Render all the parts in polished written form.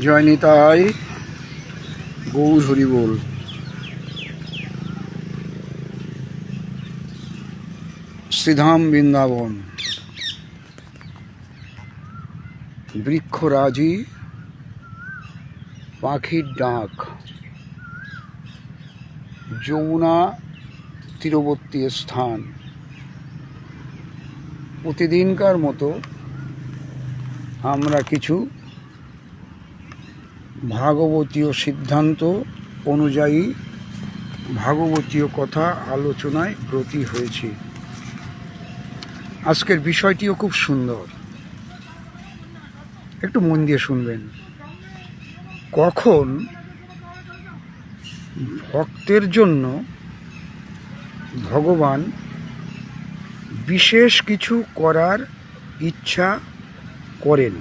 জয় নিতাই, গৌর হরি বল। শ্রীধাম বৃন্দাবন, বৃক্ষরাজি, পাখির ডাক, যমুনা তীরবর্তী স্থান। প্রতিদিনকার মতো আমরা কিছু ভাগবতীয় সিদ্ধান্ত অনুযায়ী ভাগবতীয় কথা আলোচনায় ব্রতী হয়েছি। আজকের বিষয়টিও খুব সুন্দর, একটু মন দিয়ে শুনবেন। কখন ভক্তের জন্য ভগবান বিশেষ কিছু করার ইচ্ছা করেন?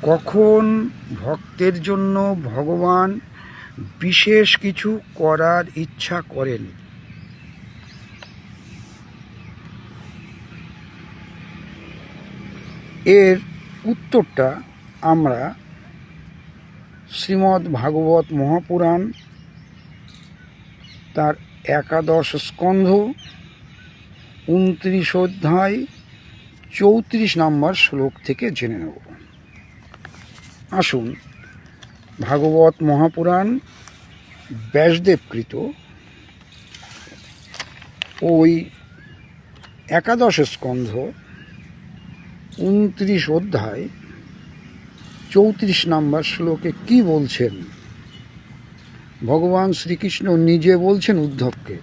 কখন ভক্তের জন্য ভগবান বিশেষ কিছু করার ইচ্ছা করেন? এর উত্তরটা আমরা শ্রীমদ্ ভাগবত মহাপুরাণ তার 11 স্কন্ধ 29 অধ্যায় 34 নম্বর শ্লোক থেকে জেনে নেব। আসুন, ভাগবত মহাপুরাণ ব্যাসদেবকৃত ওই 11 স্কন্ধ 29 অধ্যায় 34 নম্বর শ্লোকে কি বলছেন? ভগবান শ্রীকৃষ্ণ নিজে বলছেন উদ্ধবকে।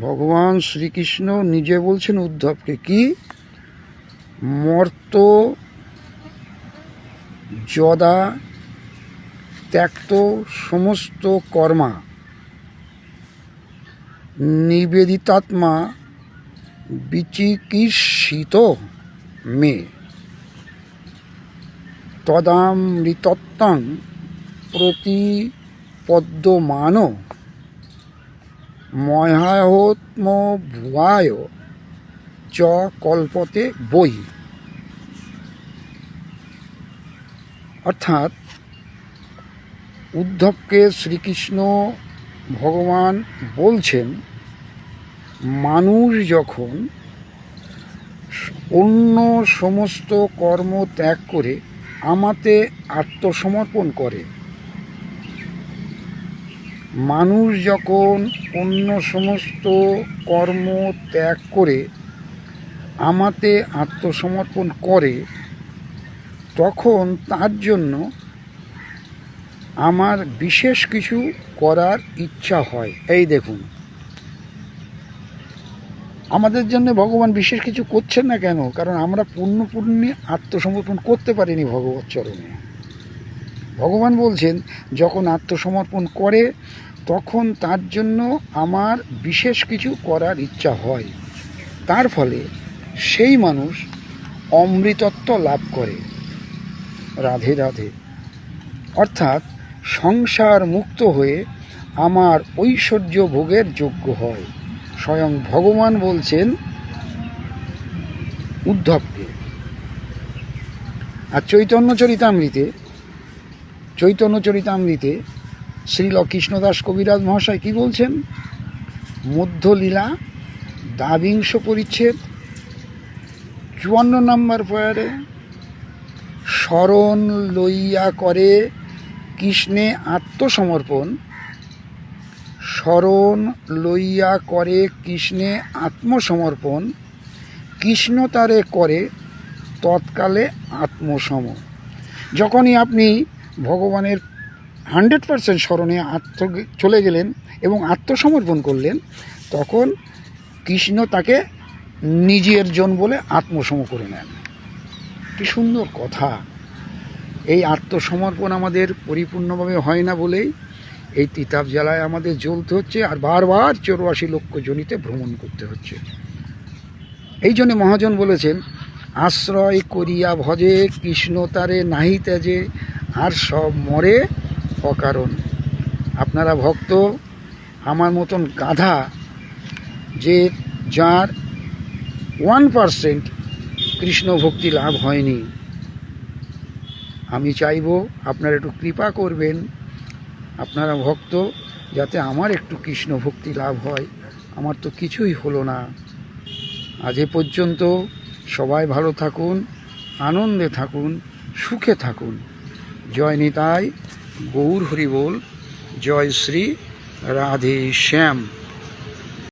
ভগবান শ্রীকৃষ্ণ নিজে বলছেন উদ্ধবকে কি? মর্ত যদা ত্যক্ত সমস্ত কর্মা নিবেদিতাত্মা বিচিকিৎসিত মে তদামৃতত্বং প্রতিপদ্যমান মহাত্মভুয়ায় চ কল্পতে বই। অর্থাৎ উদ্ধবকে শ্রীকৃষ্ণ ভগবান বলছেন, মানুষ যখন অন্য সমস্ত কর্ম ত্যাগ করে আমাতে আত্মসমর্পণ করে, মানুষ যখন অন্য সমস্ত কর্ম ত্যাগ করে আমাতে আত্মসমর্পণ করে, তখন তার জন্য আমার বিশেষ কিছু করার ইচ্ছা হয়। এই দেখুন, আমাদের জন্য ভগবান বিশেষ কিছু করছেন না কেন? কারণ আমরা পূর্ণপূর্ণে আত্মসমর্পণ করতে পারিনি ভগবত চরণে। ভগবান বলছেন, যখন আত্মসমর্পণ করে তখন তার জন্য আমার বিশেষ কিছু করার ইচ্ছা হয়। তার ফলে সেই মানুষ অমৃতত্ব লাভ করে। রাধে রাধে। অর্থাৎ সংসার মুক্ত হয়ে আমার ঐশ্বর্য ভোগের যোগ্য হয়। স্বয়ং ভগবান বলছেন উদ্ধবকে। আর চৈতন্য চরিতামৃতে শ্রীল কৃষ্ণদাস কবিরাজ মহাশয় কি বলছেন? মধ্যলীলা 22 পরিচ্ছেদ 54 নম্বর পয়ারে, শরণ লইয়া করে কৃষ্ণে আত্মসমর্পণ, শরণ লইয়া করে কৃষ্ণে আত্মসমর্পণ, কৃষ্ণ তারে করে তৎকালে আত্মসম। যখনই আপনি ভগবানের 100% শরণে চলে গেলেন এবং আত্মসমর্পণ করলেন, তখন কৃষ্ণ তাকে নিজের জন বলে আত্মসম করে নেন। কি সুন্দর কথা! এই আত্মসমর্পণ আমাদের পরিপূর্ণভাবে হয় না বলেই এই তিতাব জ্বালায় আমাদের জ্বলতে হচ্ছে, আর বারবার 84 লক্ষ জনিতে ভ্রমণ করতে হচ্ছে। এই জন্যে মহাজন বলেছেন, আশ্রয় করিয়া ভজে কৃষ্ণ তারে নাহি ত্যাজে, আর সব মরে অকারণ। আপনারা ভক্ত আমার মতন গাধা, যে যার 1% কৃষ্ণ ভক্তি লাভ হয়নি, আমি চাইব আপনারা একটু কৃপা করবেন, আপনারা ভক্ত, যাতে আমার একটু কৃষ্ণ ভক্তি লাভ হয়। আমার তো কিছুই হলো না। আজ এ পর্যন্ত। সবাই ভালো থাকুন, আনন্দে থাকুন, সুখে থাকুন। জয় নিতাই, গৌর হরি বল, জয় শ্রী রাধে শ্যাম।